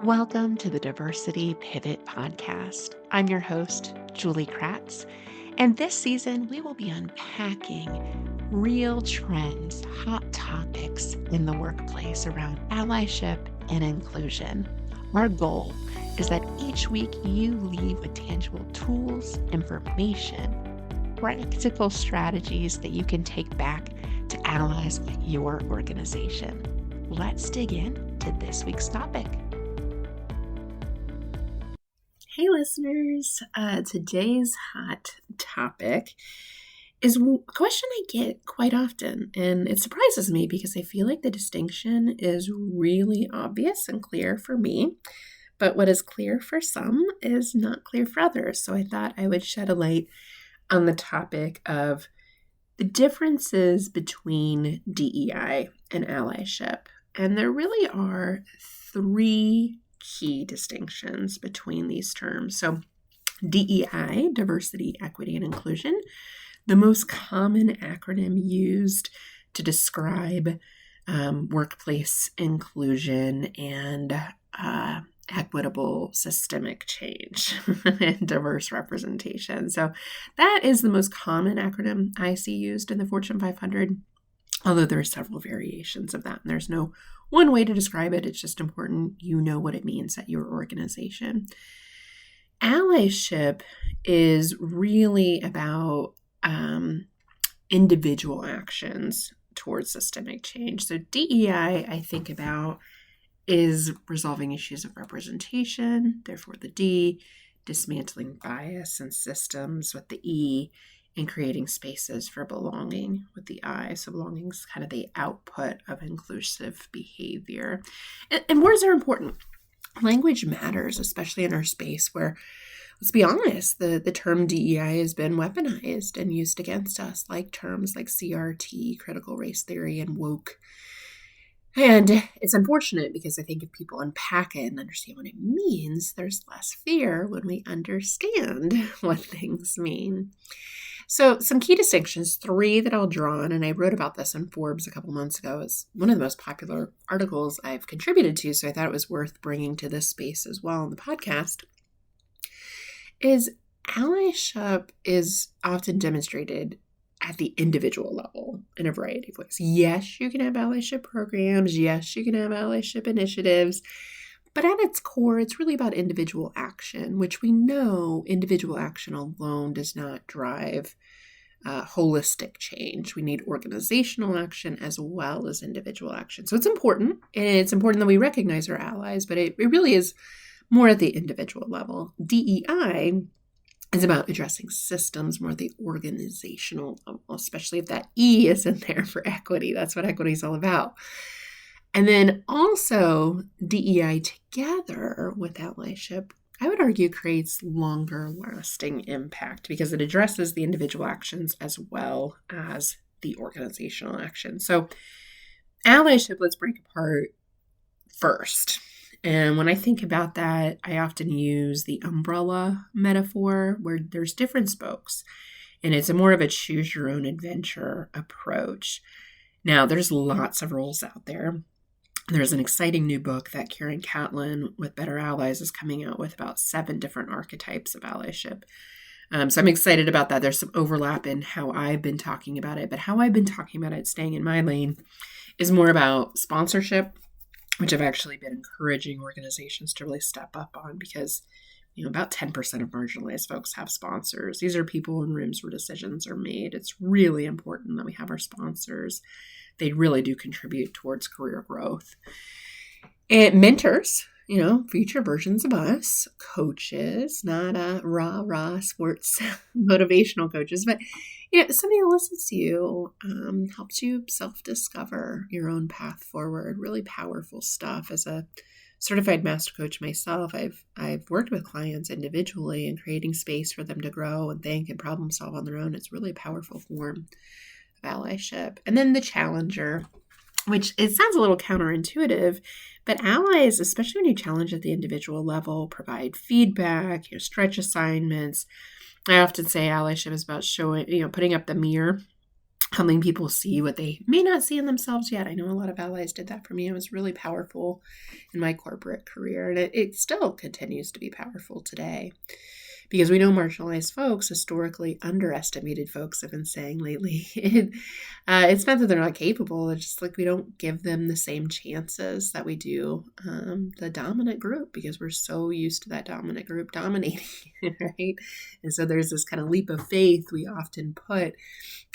Welcome to the Diversity Pivot Podcast. I'm your host, Julie Kratz, and this season we will be unpacking real trends, hot topics in the workplace around allyship and inclusion. Our goal is that each week you leave with tangible tools, information, practical strategies that you can take back to allies at your organization. Let's dig in to this week's topic. Hey listeners, today's hot topic is a question I get quite often, and it surprises me because I feel like the distinction is really obvious and clear for me, but what is clear for some is not clear for others. So I thought I would shed a light on the topic of the differences between DEI and allyship. And there really are three key distinctions between these terms. So DEI, diversity, equity, and inclusion, the most common acronym used to describe workplace inclusion and equitable systemic change and diverse representation. So that is the most common acronym I see used in the Fortune 500, although there are several variations of that, and there's no one way to describe it. It's just important you know what it means at your organization. Allyship is really about individual actions towards systemic change. So DEI, I think about, is resolving issues of representation, therefore the D, dismantling bias and systems with the E, and creating spaces for belonging with the I. So belonging is kind of the output of inclusive behavior. And words are important. Language matters, especially in our space where, let's be honest, the term DEI has been weaponized and used against us, like terms like CRT, critical race theory, and woke. And it's unfortunate because I think if people unpack it and understand what it means, there's less fear when we understand what things mean. So some key distinctions, three that I'll draw on, and I wrote about this in Forbes a couple months ago. It's one of the most popular articles I've contributed to, so I thought it was worth bringing to this space as well in the podcast, is allyship is often demonstrated at the individual level in a variety of ways. Yes, you can have allyship programs. Yes, you can have allyship initiatives. But at its core, it's really about individual action, which we know individual action alone does not drive holistic change. We need organizational action as well as individual action. So it's important, and it's important that we recognize our allies, but it really is more at the individual level. DEI is about addressing systems more at the organizational level, especially if that E is in there for equity. That's what equity is all about. And then also DEI together with allyship, I would argue, creates longer lasting impact because it addresses the individual actions as well as the organizational action. So allyship, let's break apart first. And when I think about that, I often use the umbrella metaphor where there's different spokes, and it's more of a choose your own adventure approach. Now, there's lots of roles out there. There's an exciting new book that Karen Catlin with Better Allies is coming out with about 7 different archetypes of allyship. So I'm excited about that. There's some overlap in how I've been talking about it, but how I've been talking about it, staying in my lane, is more about sponsorship, which I've actually been encouraging organizations to really step up on because, about 10% of marginalized folks have sponsors. These are people in rooms where decisions are made. It's really important that we have our sponsors. They really do contribute towards career growth. And mentors, future versions of us, coaches, not rah sports motivational coaches, but somebody who listens to you, helps you self-discover your own path forward. Really powerful stuff. As a certified master coach myself, I've worked with clients individually and creating space for them to grow and think and problem solve on their own. It's really a powerful form of allyship. And then the challenger, which it sounds a little counterintuitive, but allies, especially when you challenge at the individual level, provide feedback, stretch assignments. I often say allyship is about showing, putting up the mirror helping people see what they may not see in themselves yet. I know a lot of allies did that for me. It was really powerful in my corporate career, and it still continues to be powerful today. Because we know marginalized folks, historically underestimated folks, have been saying lately, it's not that they're not capable. It's just like we don't give them the same chances that we do the dominant group, because we're so used to that dominant group dominating, right? And so there's this kind of leap of faith we often put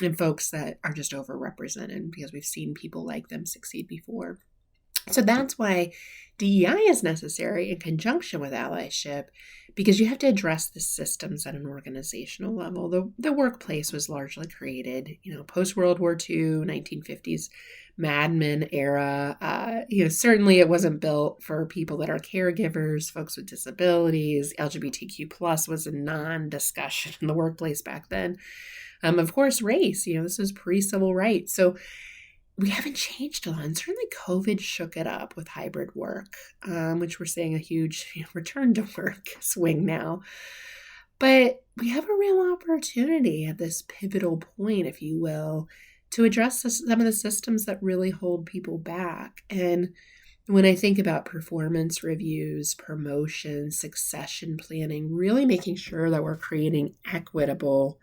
in folks that are just overrepresented because we've seen people like them succeed before. So that's why DEI is necessary in conjunction with allyship, because you have to address the systems at an organizational level. The workplace was largely created, post-World War II, 1950s Mad Men era. Certainly it wasn't built for people that are caregivers, folks with disabilities. LGBTQ plus was a non-discussion in the workplace back then. Of course, race, this was pre-civil rights. So we haven't changed a lot. And certainly COVID shook it up with hybrid work, which we're seeing a huge return to work swing now. But we have a real opportunity at this pivotal point, if you will, to address some of the systems that really hold people back. And when I think about performance reviews, promotion, succession planning, really making sure that we're creating equitable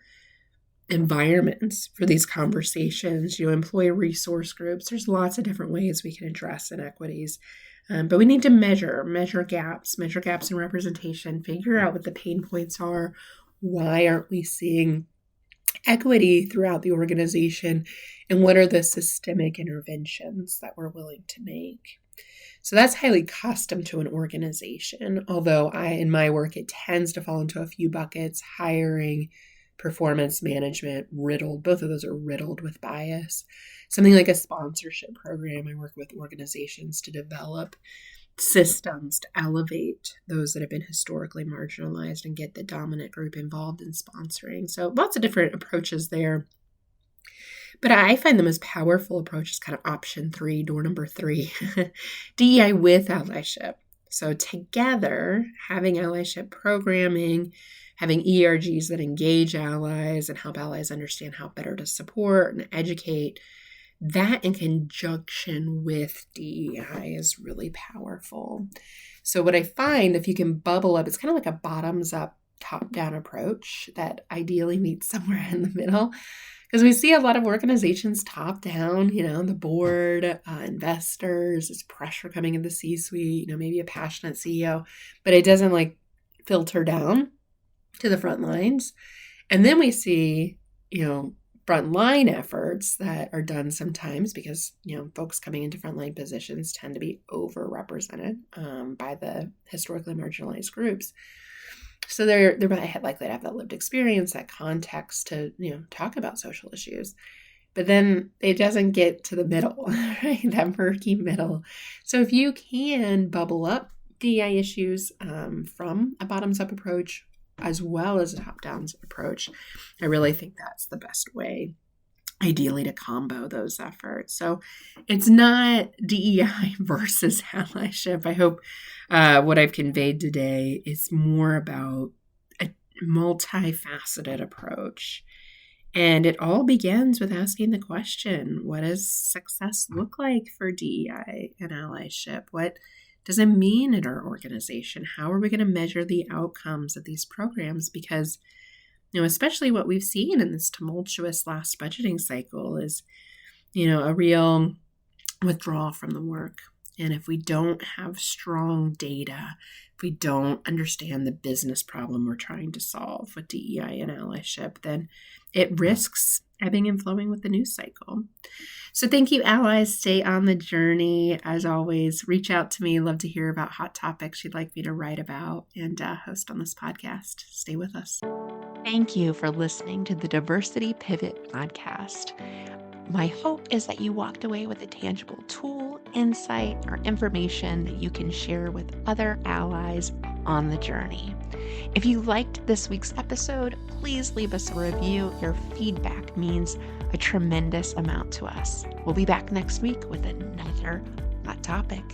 environments for these conversations, employee resource groups. There's lots of different ways we can address inequities. But we need to measure gaps in representation, figure out what the pain points are. Why aren't we seeing equity throughout the organization? And what are the systemic interventions that we're willing to make? So that's highly custom to an organization. Although in my work, it tends to fall into a few buckets: hiring, performance management, both of those are riddled with bias. Something like a sponsorship program, I work with organizations to develop systems to elevate those that have been historically marginalized and get the dominant group involved in sponsoring. So lots of different approaches there. But I find the most powerful approach is kind of option 3, door number 3, DEI with allyship. So together, having allyship programming, having ERGs that engage allies and help allies understand how better to support and educate, that in conjunction with DEI is really powerful. So what I find, if you can bubble up, it's kind of like a bottoms-up, top-down approach that ideally meets somewhere in the middle. Because we see a lot of organizations top-down, the board, investors, there's pressure coming in the C-suite, maybe a passionate CEO, but it doesn't filter down to the front lines. And then we see, frontline efforts that are done sometimes because, folks coming into frontline positions tend to be overrepresented by the historically marginalized groups. So they're likely to have that lived experience, that context to, talk about social issues. But then it doesn't get to the middle, right? That murky middle. So if you can bubble up DEI issues from a bottoms-up approach as well as a top-down approach, I really think that's the best way, ideally, to combo those efforts. So it's not DEI versus allyship. I hope what I've conveyed today is more about a multifaceted approach. And it all begins with asking the question, what does success look like for DEI and allyship? What does it mean in our organization? How are we going to measure the outcomes of these programs? Because, especially what we've seen in this tumultuous last budgeting cycle is, a real withdrawal from the work. And if we don't have strong data, if we don't understand the business problem we're trying to solve with DEI and allyship, then it risks ebbing and flowing with the news cycle. So thank you, allies. Stay on the journey. As always, reach out to me. Love to hear about hot topics you'd like me to write about and host on this podcast. Stay with us. Thank you for listening to the Diversity Pivot podcast. My hope is that you walked away with a tangible tool, insight, or information that you can share with other allies on the journey. If you liked this week's episode, please leave us a review. Your feedback means a tremendous amount to us. We'll be back next week with another hot topic.